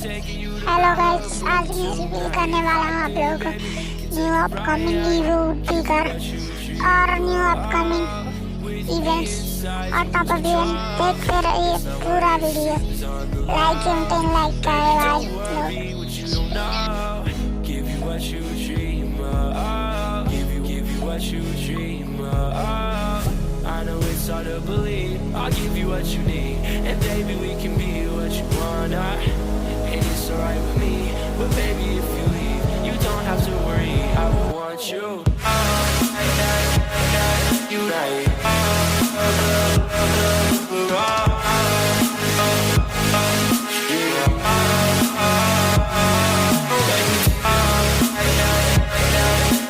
Hello guys, आज मैं reveal करने वाला हूँ आप लोगों को न्यू अपकमिंग woodpecker और न्यू अपकमिंग इवेंट्स और टॉप अप इवेंट। देखते रहिए पूरा वीडियो। लाइक एंड लाइक का है भाई लोग। I know it's hard to believe. I'll give you what you need, and baby, we can be what you want. And it's alright with me, but baby, if you leave, you don't have to worry. I will want you. You right.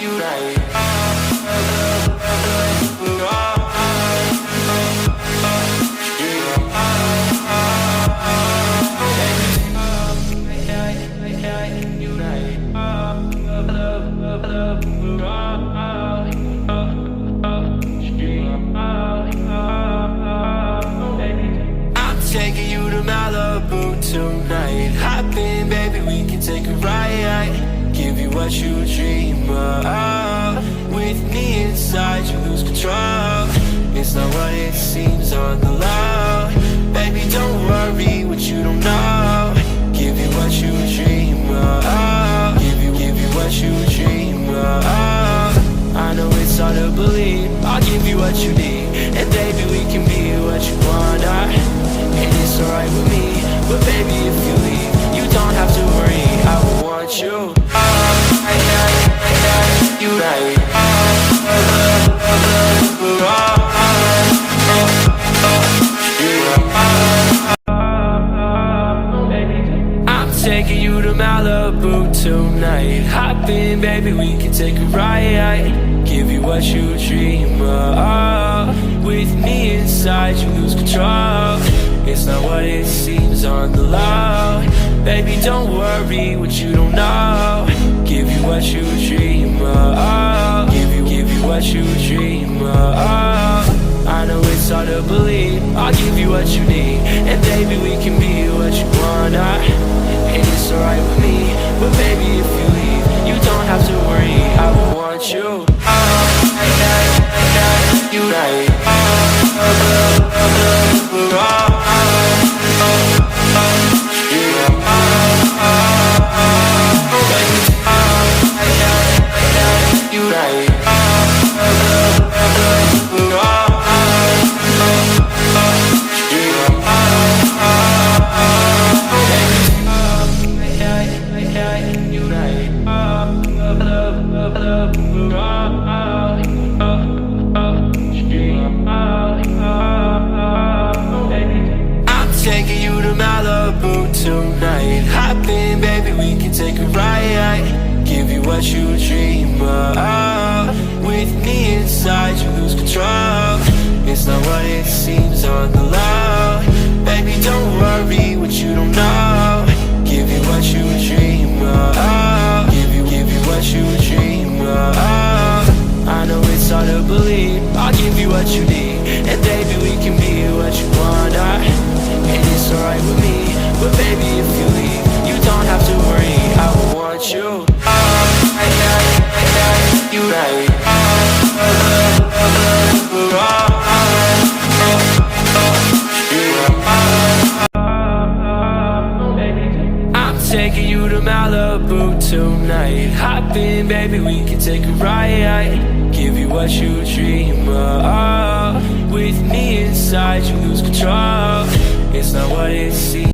You right. Taking you to Malibu tonight. Hop in, baby, we can take a ride. Give you what you dream of. With me inside, you lose control. It's not what it seems on the low. Baby, don't worry what you don't know. Give you what you dream of. Give you what you dream of. I know it's hard to believe. I'll give you what you need, and baby, we can be what you want. And it's alright with me, but baby, if you leave, you don't have to worry. I will want you. You right. I'm taking you to Malibu tonight. Hop in, baby, we can take a ride. Give you what you dream of. With me inside, you lose control. It's not what it seems on the low. Baby, don't worry what you don't know. Give you what you dream of. Give you what you dream of. I know it's hard to believe. I'll give you what you need, and baby, we can be what you want. And it's alright with me, but baby, if you leave, you don't have to worry. I will want you. You right. You right. Taking you to Malibu tonight. Hop in, baby, we can take a ride. Give you what you dream of. With me inside, you lose control. It's not what it seems on the low. Baby, don't worry what you don't know. Give you what you dream of. Give you what you dream of. I know it's hard to believe. I'll give you what you need, and baby, we can be what you want. And it's alright with me, but baby, if you leave, you don't have to worry. I will want you. You right. I'm taking you to Malibu tonight. Hop in, baby, we can take a ride. Give you what you dream of. With me inside, you lose control. It's not what it seems.